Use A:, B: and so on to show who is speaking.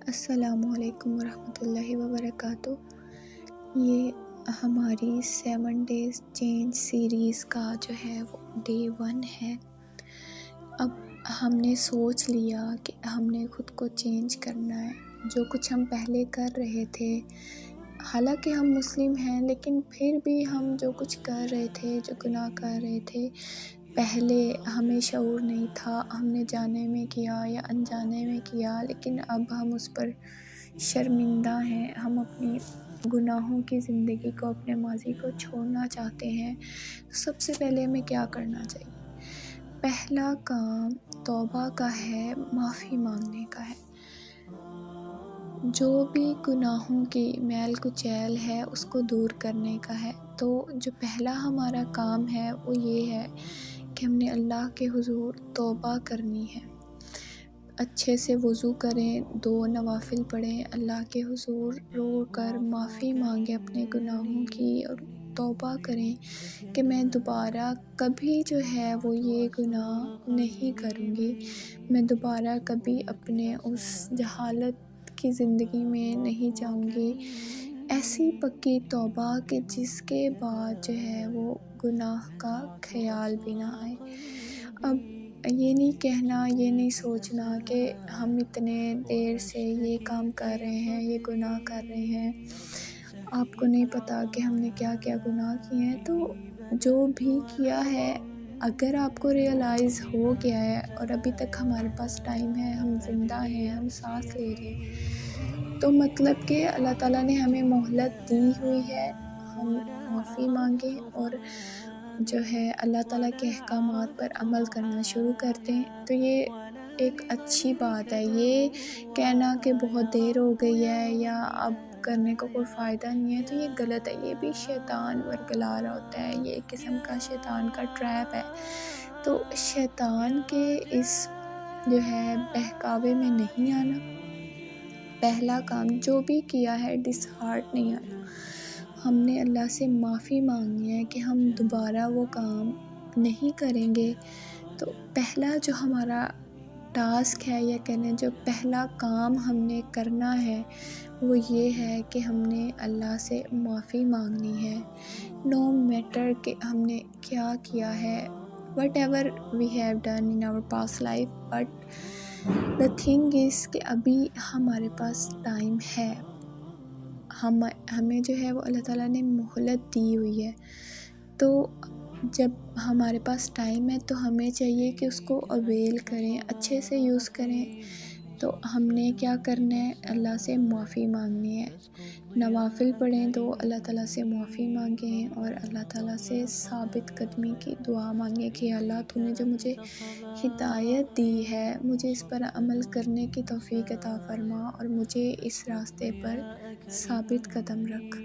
A: السلام علیکم ورحمۃ اللہ وبرکاتہ۔ یہ ہماری 7 days چینج سیریز کا جو ہے وہ Day 1 ہے۔ اب ہم نے سوچ لیا کہ ہم نے خود کو چینج کرنا ہے۔ جو کچھ ہم پہلے کر رہے تھے، حالانکہ ہم مسلم ہیں لیکن پھر بھی ہم جو کچھ کر رہے تھے، جو گناہ کر رہے تھے، پہلے ہمیں شعور نہیں تھا، ہم نے جانے میں کیا یا انجانے میں کیا، لیکن اب ہم اس پر شرمندہ ہیں۔ ہم اپنی گناہوں کی زندگی کو، اپنے ماضی کو چھوڑنا چاہتے ہیں۔ سب سے پہلے ہمیں کیا کرنا چاہیے؟ پہلا کام توبہ کا ہے، معافی مانگنے کا ہے۔ جو بھی گناہوں کی میل کچیل ہے اس کو دور کرنے کا ہے۔ تو جو پہلا ہمارا کام ہے وہ یہ ہے کہ ہم نے اللہ کے حضور توبہ کرنی ہے۔ اچھے سے وضو کریں، 2 نوافل پڑھیں، اللہ کے حضور رو کر معافی مانگیں اپنے گناہوں کی، اور توبہ کریں کہ میں دوبارہ کبھی جو ہے وہ یہ گناہ نہیں کروں گی، میں دوبارہ کبھی اپنے اس جہالت کی زندگی میں نہیں جاؤں گی۔ ایسی پکی توبہ کہ جس کے بعد جو ہے وہ گناہ کا خیال بھی نہ آئے۔ اب یہ نہیں کہنا، یہ نہیں سوچنا کہ ہم اتنے دیر سے یہ کام کر رہے ہیں، یہ گناہ کر رہے ہیں، آپ کو نہیں پتا کہ ہم نے کیا کیا گناہ کیے ہیں۔ تو جو بھی کیا ہے، اگر آپ کو ریئلائز ہو گیا ہے اور ابھی تک ہمارے پاس ٹائم ہے، ہم زندہ ہیں، ہم سانس لے رہے ہیں، تو مطلب کہ اللہ تعالیٰ نے ہمیں مہلت دی ہوئی ہے۔ ہم معافی مانگیں اور جو ہے اللہ تعالیٰ کے احکامات پر عمل کرنا شروع کر دیں۔ تو یہ ایک اچھی بات ہے۔ یہ کہنا کہ بہت دیر ہو گئی ہے یا اب کرنے کا کوئی فائدہ نہیں ہے، تو یہ غلط ہے۔ یہ بھی شیطان ورگلا رہا ہوتا ہے، یہ ایک قسم کا شیطان کا ٹریپ ہے۔ تو شیطان کے اس جو ہے بہکاوے میں نہیں آنا۔ پہلا کام جو بھی کیا ہے، ڈس ہارٹ نہیں آنا۔ ہم نے اللہ سے معافی مانگنی ہے کہ ہم دوبارہ وہ کام نہیں کریں گے۔ تو پہلا جو ہمارا ٹاسک ہے، یا کہنے جو پہلا کام ہم نے کرنا ہے، وہ یہ ہے کہ ہم نے اللہ سے معافی مانگنی ہے۔ نو میٹر کہ ہم نے کیا کیا ہے، what ever we have done in our past life, but the thing is کہ ابھی ہمارے پاس ٹائم ہے۔ ہمیں جو ہے وہ اللہ تعالیٰ نے مہلت دی ہوئی ہے۔ تو جب ہمارے پاس ٹائم ہے تو ہمیں چاہیے کہ اس کو اویل کریں، اچھے سے یوز کریں۔ تو ہم نے کیا کرنا ہے؟ اللہ سے معافی مانگنی ہے۔ نوافل پڑھیں، 2 اللہ تعالیٰ سے معافی مانگیں اور اللہ تعالیٰ سے ثابت قدمی کی دعا مانگیں کہ اللہ تو نے جو مجھے ہدایت دی ہے، مجھے اس پر عمل کرنے کی توفیق عطا فرما اور مجھے اس راستے پر ثابت قدم رکھ۔